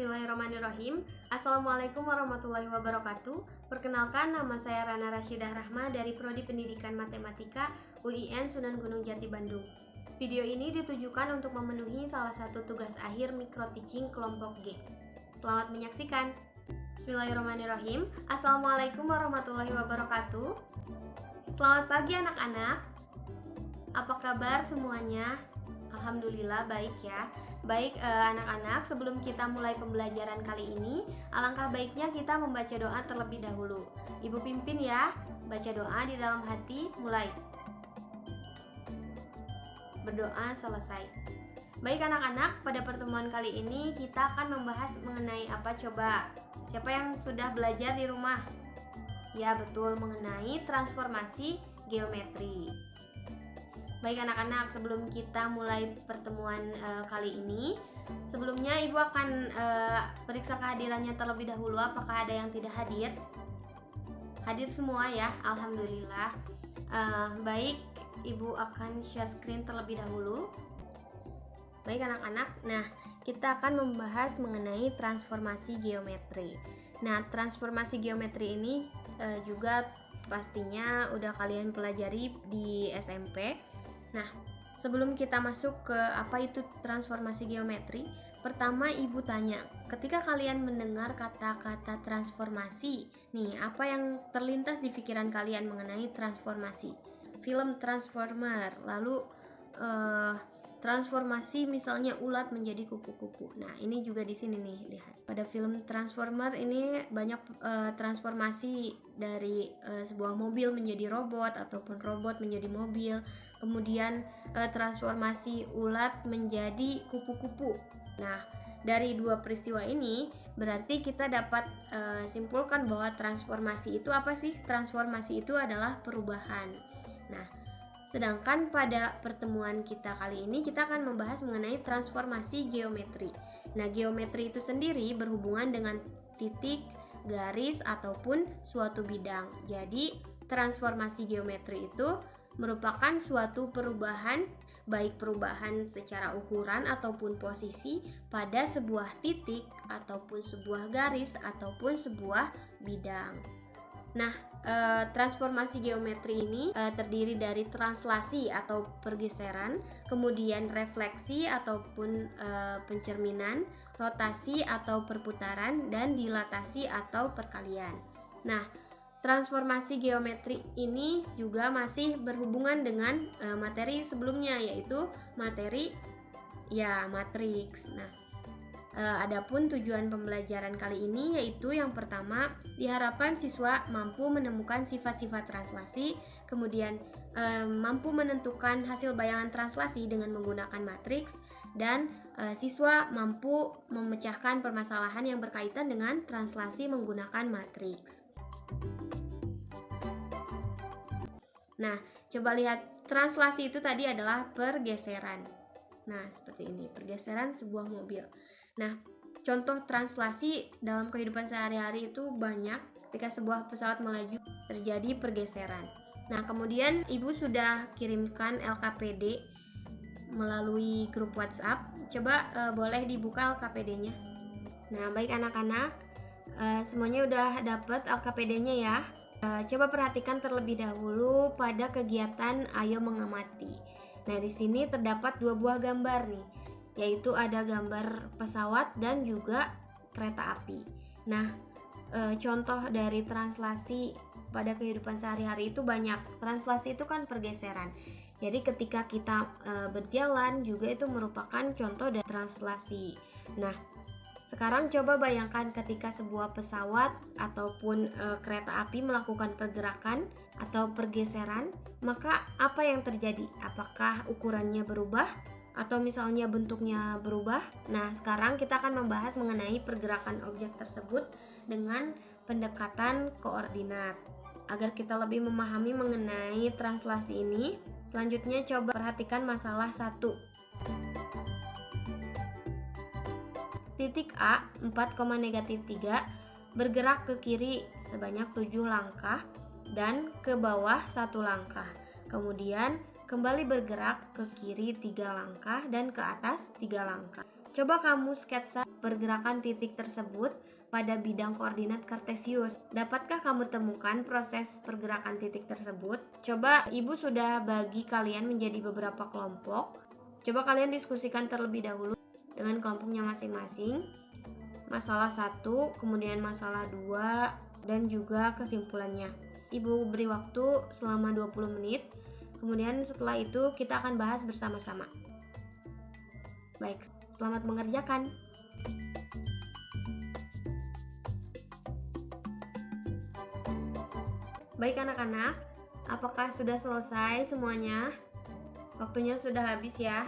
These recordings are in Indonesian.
Bismillahirrahmanirrahim. Assalamualaikum warahmatullahi wabarakatuh. Perkenalkan, nama saya Rana Rashidah Rahma dari Prodi Pendidikan Matematika UIN Sunan Gunung Jati Bandung. Video ini ditujukan untuk memenuhi salah satu tugas akhir micro teaching kelompok G. Selamat menyaksikan. Bismillahirrahmanirrahim. Assalamualaikum warahmatullahi wabarakatuh. Selamat pagi anak-anak. Apa kabar semuanya? Alhamdulillah baik ya. Baik anak-anak, sebelum kita mulai pembelajaran kali ini, alangkah baiknya kita membaca doa terlebih dahulu. Ibu pimpin ya, baca doa di dalam hati, mulai. Berdoa selesai. Baik anak-anak, pada pertemuan kali ini kita akan membahas mengenai apa coba? Siapa yang sudah belajar di rumah? Ya betul, mengenai transformasi geometri. Baik anak-anak, sebelum kita mulai pertemuan kali ini, sebelumnya Ibu akan periksa kehadirannya terlebih dahulu. Apakah ada yang tidak hadir? Hadir semua ya, alhamdulillah. Baik, Ibu akan share screen terlebih dahulu. Baik anak-anak, nah kita akan membahas mengenai transformasi geometri. Nah, transformasi geometri ini juga pastinya udah kalian pelajari di SMP. Nah, sebelum kita masuk ke apa itu transformasi geometri, pertama Ibu tanya, ketika kalian mendengar kata-kata transformasi, nih apa yang terlintas di pikiran kalian mengenai transformasi? Film Transformer, lalu transformasi misalnya ulat menjadi kupu-kupu. Nah, ini juga di sini nih, lihat. Pada film Transformer ini banyak transformasi dari sebuah mobil menjadi robot ataupun robot menjadi mobil. Kemudian transformasi ulat menjadi kupu-kupu. Nah, dari dua peristiwa ini berarti kita dapat simpulkan bahwa transformasi itu apa sih? Transformasi itu adalah perubahan. Nah, sedangkan pada pertemuan kita kali ini kita akan membahas mengenai transformasi geometri. Nah, geometri itu sendiri berhubungan dengan titik, garis, ataupun suatu bidang. Jadi, transformasi geometri itu merupakan suatu perubahan, baik perubahan secara ukuran ataupun posisi pada sebuah titik, ataupun sebuah garis, ataupun sebuah bidang. Nah, transformasi geometri ini terdiri dari translasi atau pergeseran, kemudian refleksi ataupun pencerminan, rotasi atau perputaran, dan dilatasi atau perkalian. Nah, transformasi geometri ini juga masih berhubungan dengan materi sebelumnya, yaitu materi matriks. Nah, adapun tujuan pembelajaran kali ini yaitu yang pertama, diharapkan siswa mampu menemukan sifat-sifat translasi, kemudian mampu menentukan hasil bayangan translasi dengan menggunakan matriks, dan siswa mampu memecahkan permasalahan yang berkaitan dengan translasi menggunakan matriks. Nah, coba lihat, translasi itu tadi adalah pergeseran. Nah, seperti ini, pergeseran sebuah mobil. Nah, contoh translasi dalam kehidupan sehari-hari itu banyak. Ketika sebuah pesawat melaju, terjadi pergeseran. Nah, kemudian Ibu sudah kirimkan LKPD melalui grup WhatsApp. Coba boleh dibuka LKPD-nya. Nah, baik anak-anak, semuanya udah dapat LKPD-nya ya. Coba perhatikan terlebih dahulu pada kegiatan Ayo Mengamati. Nah, di sini terdapat dua buah gambar nih, yaitu ada gambar pesawat dan juga kereta api. Nah, contoh dari translasi pada kehidupan sehari-hari itu banyak. Translasi itu kan pergeseran. Jadi ketika kita berjalan juga itu merupakan contoh dari translasi. Nah, sekarang coba bayangkan ketika sebuah pesawat ataupun kereta api melakukan pergerakan atau pergeseran, maka apa yang terjadi? Apakah ukurannya berubah? Atau misalnya bentuknya berubah? Nah, sekarang kita akan membahas mengenai pergerakan objek tersebut dengan pendekatan koordinat. Agar kita lebih memahami mengenai translasi ini, selanjutnya coba perhatikan masalah 1. Titik A, 4,-3 bergerak ke kiri sebanyak 7 langkah dan ke bawah 1 langkah. Kemudian kembali bergerak ke kiri 3 langkah dan ke atas 3 langkah. Coba kamu sketsa pergerakan titik tersebut pada bidang koordinat kartesius. Dapatkah kamu temukan proses pergerakan titik tersebut? Coba Ibu sudah bagi kalian menjadi beberapa kelompok. Coba kalian diskusikan terlebih dahulu dengan kelompoknya masing-masing. Masalah 1, kemudian masalah 2, dan juga kesimpulannya. Ibu beri waktu selama 20 menit. Kemudian setelah itu kita akan bahas bersama-sama. Baik, selamat mengerjakan. Baik anak-anak, apakah sudah selesai semuanya? Waktunya sudah habis ya.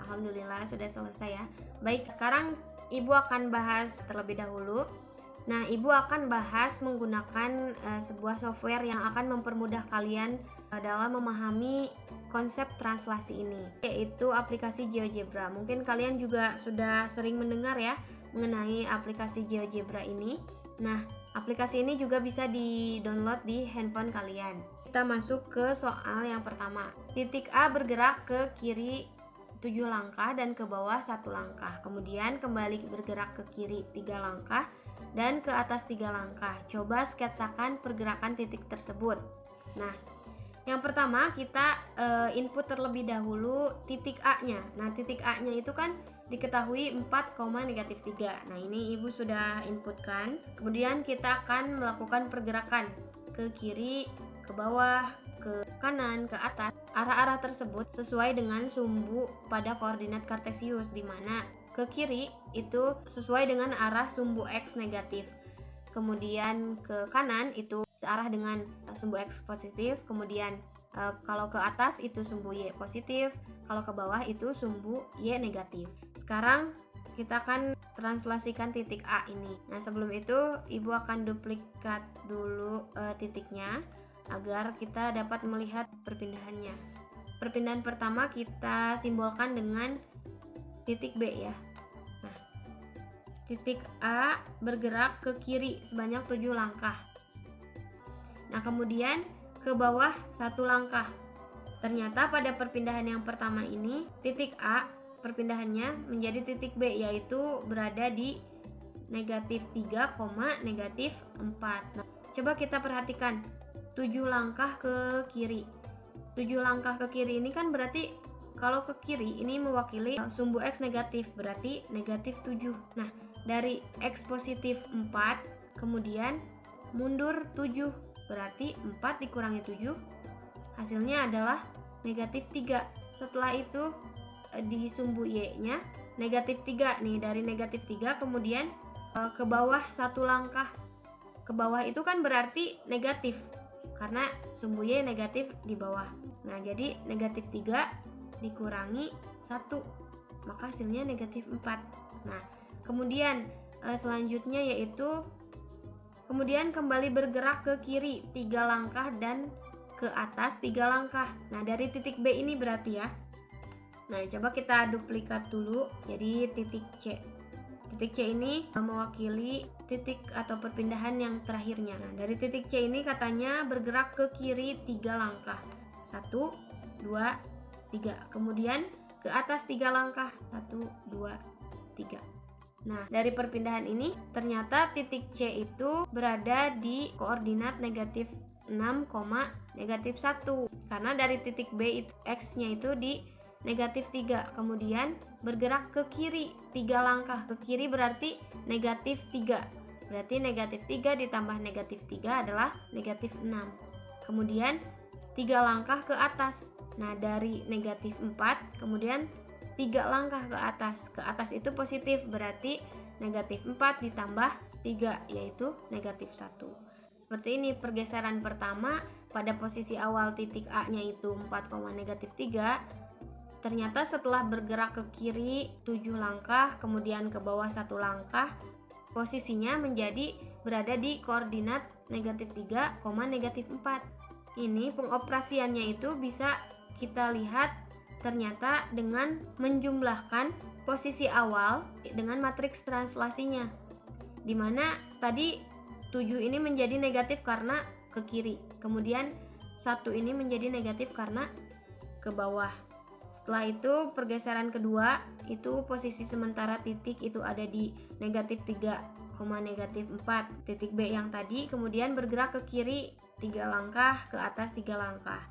Alhamdulillah sudah selesai ya. Baik, sekarang Ibu akan bahas terlebih dahulu. Nah, Ibu akan bahas menggunakan sebuah software yang akan mempermudah kalian dalam memahami konsep translasi ini, yaitu aplikasi GeoGebra. Mungkin kalian juga sudah sering mendengar ya mengenai aplikasi GeoGebra ini. Nah, aplikasi ini juga bisa di-download di handphone kalian. Kita masuk ke soal yang pertama. Titik A bergerak ke kiri 7 langkah dan ke bawah 1 langkah. Kemudian kembali bergerak ke kiri 3 langkah dan ke atas 3 langkah. Coba sketsakan pergerakan titik tersebut. Nah, yang pertama kita input terlebih dahulu titik A-nya. Nah, titik A-nya itu kan diketahui 4,-3. Nah, ini Ibu sudah inputkan. Kemudian kita akan melakukan pergerakan ke kiri, ke bawah, ke kanan, ke atas. Arah-arah tersebut sesuai dengan sumbu pada koordinat kartesius, di mana ke kiri itu sesuai dengan arah sumbu X negatif. Kemudian ke kanan itu searah dengan sumbu X positif. Kemudian kalau ke atas itu sumbu Y positif. Kalau ke bawah itu sumbu Y negatif. Sekarang kita akan translasikan titik A ini. Nah, sebelum itu Ibu akan duplikat dulu titiknya agar kita dapat melihat perpindahannya. Perpindahan pertama kita simbolkan dengan titik B ya. Nah, titik A bergerak ke kiri sebanyak 7 langkah. Nah, kemudian ke bawah 1 langkah. Ternyata pada perpindahan yang pertama ini, titik A perpindahannya menjadi titik B, yaitu berada di negatif 3, negatif 4. Nah, coba kita perhatikan 7 langkah ke kiri. 7 langkah ke kiri ini kan berarti kalau ke kiri ini mewakili sumbu X negatif, berarti negatif 7. Nah, dari X positif 4, kemudian mundur 7, berarti 4 dikurangi 7, hasilnya adalah negatif 3. Setelah itu di sumbu Y-nya negatif 3 nih, dari negatif 3 kemudian ke bawah 1 langkah. Ke bawah itu kan berarti negatif karena sumbu Y negatif di bawah. Nah, jadi negatif 3 dikurangi 1, maka hasilnya negatif 4. Nah, kemudian selanjutnya yaitu kemudian kembali bergerak ke kiri 3 langkah dan ke atas 3 langkah. Nah, dari titik B ini berarti ya. Nah, coba kita duplikat dulu jadi titik C. Titik C ini mewakili titik atau perpindahan yang terakhirnya. Nah, dari titik C ini katanya bergerak ke kiri 3 langkah. 1, 2, 3. Kemudian ke atas 3 langkah. 1, 2, 3. Nah, dari perpindahan ini ternyata titik C itu berada di koordinat negatif 6, negatif 1. Karena dari titik B itu X-nya itu di negatif 3, kemudian bergerak ke kiri 3 langkah. Ke kiri berarti negatif 3, berarti negatif 3 ditambah negatif 3 adalah negatif 6. Kemudian 3 langkah ke atas. Nah, dari negatif 4 kemudian 3 langkah ke atas itu positif, berarti negatif 4 ditambah 3 yaitu negatif 1. Seperti ini pergeseran pertama. Pada posisi awal titik A nya itu 4, negatif 3. Ternyata setelah bergerak ke kiri 7 langkah, kemudian ke bawah 1 langkah, posisinya menjadi berada di koordinat negatif 3, negatif 4. Ini pengoperasiannya itu bisa kita lihat ternyata dengan menjumlahkan posisi awal dengan matriks translasinya. Dimana tadi 7 ini menjadi negatif karena ke kiri, kemudian 1 ini menjadi negatif karena ke bawah. Setelah itu pergeseran kedua itu posisi sementara titik itu ada di negatif 3, negatif 4 titik B yang tadi, kemudian bergerak ke kiri 3 langkah, ke atas 3 langkah.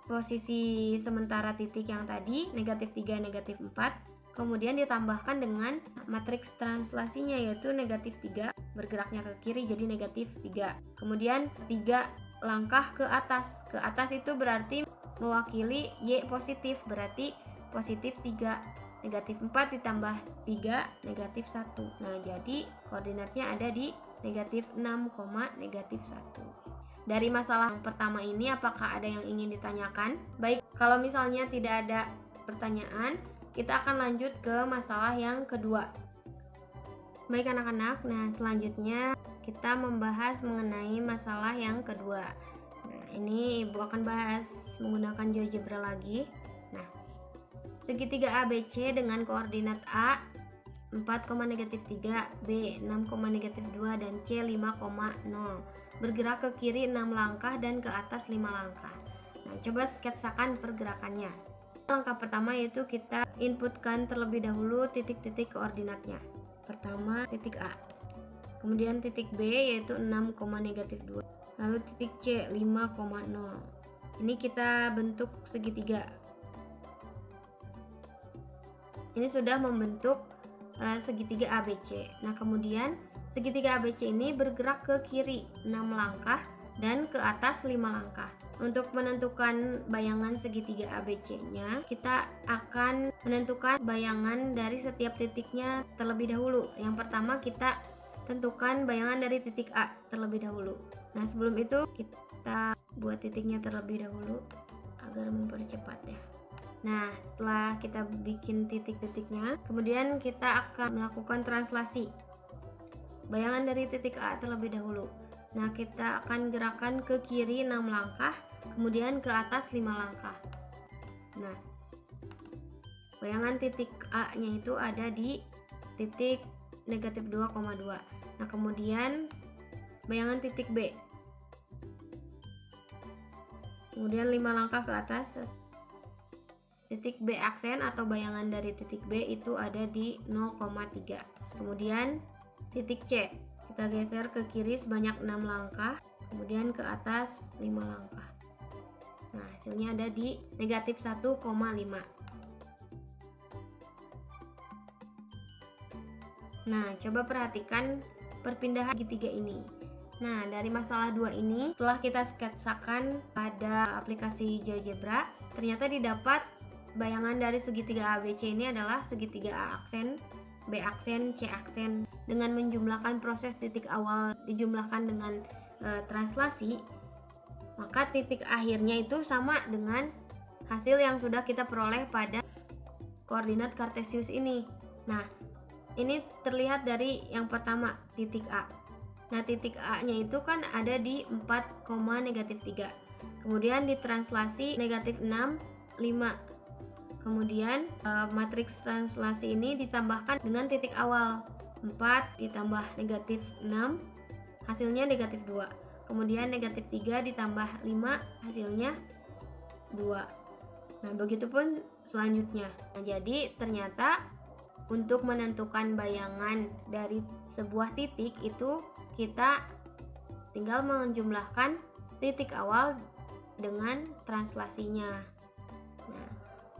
Posisi sementara titik yang tadi negatif 3, negatif 4, kemudian ditambahkan dengan matriks translasinya yaitu negatif 3, bergeraknya ke kiri jadi negatif 3. Kemudian 3 langkah ke atas. Ke atas itu berarti mewakili Y positif, berarti positif 3. Negatif 4 ditambah 3, negatif 1. Nah, jadi koordinatnya ada di negatif 6, negatif 1. Dari masalah yang pertama ini, apakah ada yang ingin ditanyakan? Baik, kalau misalnya tidak ada pertanyaan, kita akan lanjut ke masalah yang kedua. Baik anak-anak, nah selanjutnya kita membahas mengenai masalah yang kedua. Nah, ini Ibu akan bahas menggunakan GeoGebra lagi. Nah, segitiga ABC dengan koordinat A 4, negatif 3, B 6, negatif 2, dan C 5,0. Bergerak ke kiri 6 langkah dan ke atas 5 langkah. Nah, coba sketsakan pergerakannya. Langkah pertama yaitu kita inputkan terlebih dahulu titik-titik koordinatnya. Pertama titik A, kemudian titik B yaitu 6, negatif 2, lalu titik C 5,0. Ini kita bentuk segitiga. Ini sudah membentuk segitiga ABC. Nah, kemudian segitiga ABC ini bergerak ke kiri 6 langkah dan ke atas 5 langkah. Untuk menentukan bayangan segitiga ABC-nya, kita akan menentukan bayangan dari setiap titiknya terlebih dahulu. Yang pertama kita tentukan bayangan dari titik A terlebih dahulu. Nah, sebelum itu kita buat titiknya terlebih dahulu agar mempercepat ya. Nah, setelah kita bikin titik-titiknya, kemudian kita akan melakukan translasi bayangan dari titik A terlebih dahulu. Nah, kita akan gerakan ke kiri 6 langkah, kemudian ke atas 5 langkah. Nah, bayangan titik A-nya itu ada di titik negatif 2,2. Nah, kemudian bayangan titik B. Kemudian 5 langkah ke atas. Titik B aksen atau bayangan dari titik B itu ada di 0,3. Kemudian titik C. Kita geser ke kiri sebanyak 6 langkah, kemudian ke atas 5 langkah. Nah, hasilnya ada di negatif 1,5. Nah, coba perhatikan perpindahan segitiga ini. Nah, dari masalah 2 ini, setelah kita sketsakan pada aplikasi GeoGebra, ternyata didapat bayangan dari segitiga ABC ini adalah segitiga A aksen, B aksen, C aksen. Dengan menjumlahkan proses titik awal dijumlahkan dengan translasi, maka titik akhirnya itu sama dengan hasil yang sudah kita peroleh pada koordinat kartesius ini. Nah, ini terlihat dari yang pertama, titik A. Nah, titik A-nya itu kan ada di 4, negatif 3. Kemudian ditranslasi negatif 6, 5. Kemudian matriks translasi ini ditambahkan dengan titik awal 4 ditambah negatif 6, hasilnya negatif 2. Kemudian negatif 3 ditambah 5, hasilnya 2. Nah, begitupun selanjutnya. Nah, jadi ternyata untuk menentukan bayangan dari sebuah titik itu kita tinggal menjumlahkan titik awal dengan translasinya. Nah,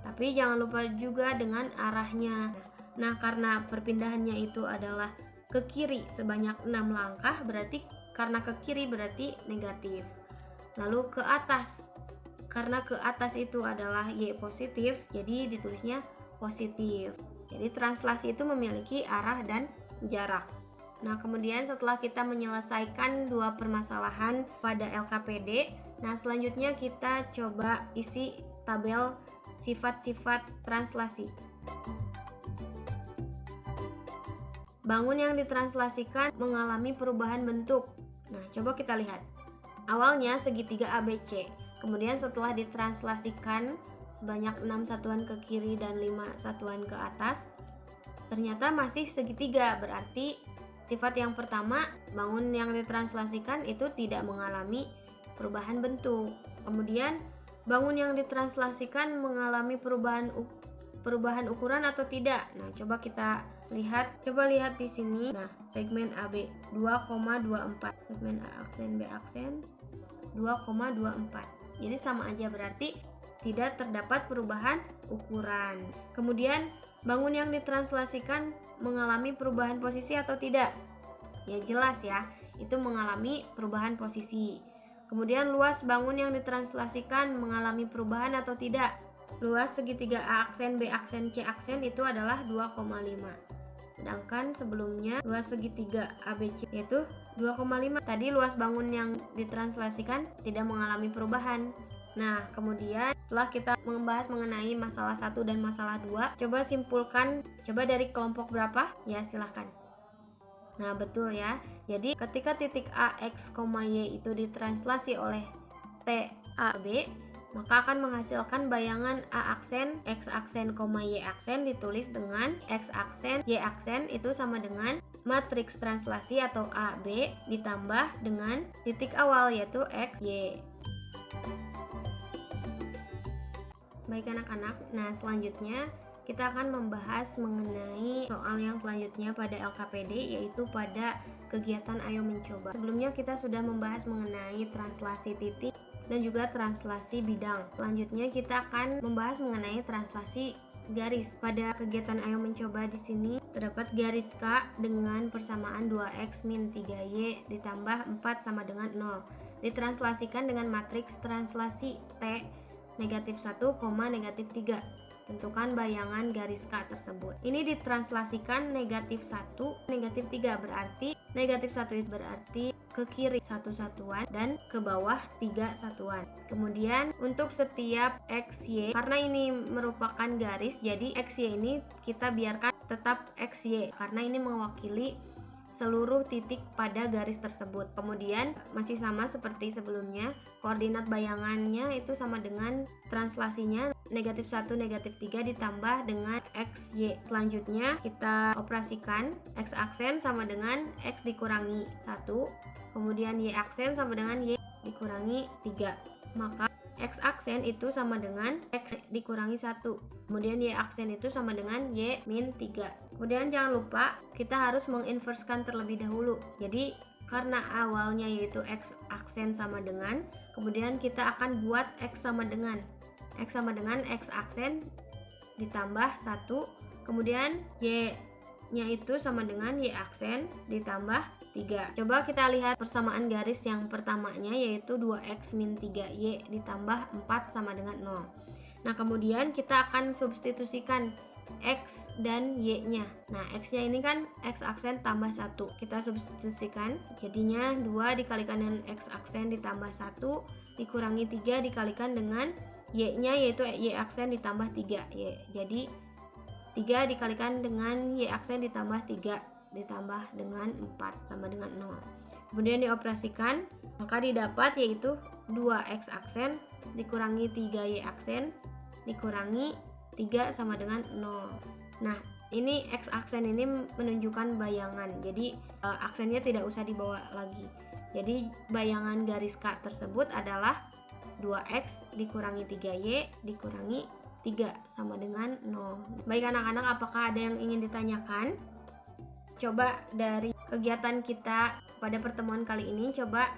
tapi jangan lupa juga dengan arahnya. Nah, karena perpindahannya itu adalah ke kiri sebanyak 6 langkah, berarti karena ke kiri berarti negatif. Lalu ke atas, karena ke atas itu adalah Y positif, jadi ditulisnya positif. Jadi translasi itu memiliki arah dan jarak. Nah, kemudian setelah kita menyelesaikan dua permasalahan pada LKPD, nah selanjutnya kita coba isi tabel sifat-sifat translasi. Bangun yang ditranslasikan mengalami perubahan bentuk. Nah, coba kita lihat. Awalnya segitiga ABC, kemudian setelah ditranslasikan sebanyak 6 satuan ke kiri dan 5 satuan ke atas, ternyata masih segitiga. Berarti sifat yang pertama, bangun yang ditranslasikan itu tidak mengalami perubahan bentuk. Kemudian bangun yang ditranslasikan mengalami perubahan perubahan ukuran atau tidak. Nah, coba lihat di sini. Nah, segmen AB 2,24, segmen A aksen B aksen 2,24. Jadi sama aja, berarti tidak terdapat perubahan ukuran. Kemudian bangun yang ditranslasikan mengalami perubahan posisi atau tidak? Ya jelas ya, itu mengalami perubahan posisi. Kemudian luas bangun yang ditranslasikan mengalami perubahan atau tidak? Luas segitiga A aksen B aksen C aksen itu adalah 2,5. Sedangkan sebelumnya luas segitiga ABC yaitu 2,5. Tadi luas bangun yang ditranslasikan tidak mengalami perubahan. Nah, kemudian setelah kita membahas mengenai masalah 1 dan masalah 2, coba simpulkan, coba dari kelompok berapa? Ya, silahkan. Nah, betul ya. Jadi, ketika titik A, X, Y itu ditranslasi oleh T, A, B, maka akan menghasilkan bayangan A aksen, X aksen, Y aksen ditulis dengan X aksen, Y aksen itu sama dengan matriks translasi atau AB ditambah dengan titik awal yaitu X, Y. Baik anak-anak, nah selanjutnya kita akan membahas mengenai soal yang selanjutnya pada LKPD, yaitu pada kegiatan Ayo Mencoba. Sebelumnya kita sudah membahas mengenai translasi titik dan juga translasi bidang. Selanjutnya kita akan membahas mengenai translasi garis. Pada kegiatan Ayo Mencoba di sini terdapat garis K dengan persamaan 2x min 3y ditambah 4 sama dengan 0. Ditranslasikan dengan matriks translasi T negatif 1, negatif 3. Tentukan bayangan garis K tersebut. Ini ditranslasikan negatif 1, negatif 3, berarti negatif 1 itu berarti ke kiri 1 satuan dan ke bawah 3 satuan. Kemudian untuk setiap XY, karena ini merupakan garis, jadi XY ini kita biarkan tetap XY karena ini mewakili seluruh titik pada garis tersebut. Kemudian masih sama seperti sebelumnya, koordinat bayangannya itu sama dengan translasinya negatif 1, negatif 3 ditambah dengan XY. Selanjutnya kita operasikan X aksen sama dengan X dikurangi 1, kemudian Y aksen sama dengan Y dikurangi 3. Maka X aksen itu sama dengan X dikurangi 1. Kemudian Y aksen itu sama dengan Y min 3. Kemudian jangan lupa kita harus menginverskan terlebih dahulu. Jadi karena awalnya yaitu X aksen sama dengan, kemudian kita akan buat X sama dengan X aksen ditambah 1, kemudian Y nya itu sama dengan Y aksen ditambah 3. Coba kita lihat persamaan garis yang pertamanya yaitu 2x min 3y ditambah 4 sama dengan 0. Nah, kemudian kita akan substitusikan X dan Y-nya. Nah, X-nya ini kan X aksen tambah 1. Kita substitusikan, jadinya 2 dikalikan dengan X aksen ditambah 1 dikurangi 3 dikalikan dengan Y-nya yaitu Y aksen ditambah 3. Jadi 3 dikalikan dengan Y aksen ditambah 3 ditambah dengan 4 sama dengan 0. Kemudian dioperasikan, maka didapat yaitu 2X aksen dikurangi 3Y aksen dikurangi 3 sama dengan 0. Nah, ini X aksen ini menunjukkan bayangan. Jadi aksennya tidak usah dibawa lagi. Jadi bayangan garis K tersebut adalah 2X dikurangi 3Y dikurangi 3 sama dengan 0. Baik anak-anak, apakah ada yang ingin ditanyakan? Coba dari kegiatan kita pada pertemuan kali ini, coba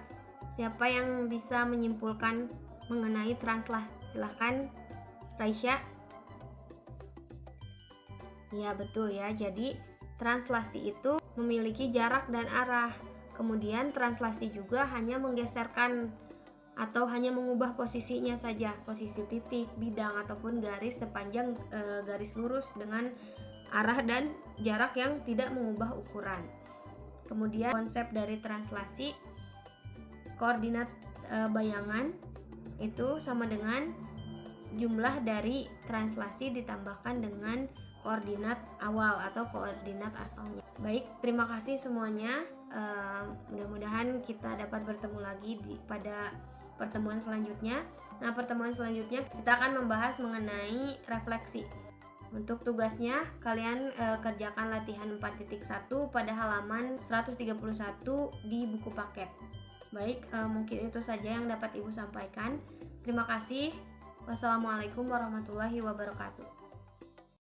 siapa yang bisa menyimpulkan mengenai translasi? Silahkan Raisya. Ya betul ya, jadi translasi itu memiliki jarak dan arah. Kemudian translasi juga hanya menggeserkan atau hanya mengubah posisinya saja, posisi titik, bidang ataupun garis sepanjang garis lurus dengan arah dan jarak yang tidak mengubah ukuran. Kemudian konsep dari translasi, koordinat bayangan itu sama dengan jumlah dari translasi ditambahkan dengan koordinat awal atau koordinat asalnya. Baik, terima kasih semuanya. Mudah-mudahan kita dapat bertemu lagi pada pertemuan selanjutnya. Nah, pertemuan selanjutnya kita akan membahas mengenai refleksi. Untuk tugasnya, kalian kerjakan latihan 4.1 pada halaman 131 di buku paket. Baik, mungkin itu saja yang dapat Ibu sampaikan. Terima kasih. Wassalamualaikum warahmatullahi wabarakatuh.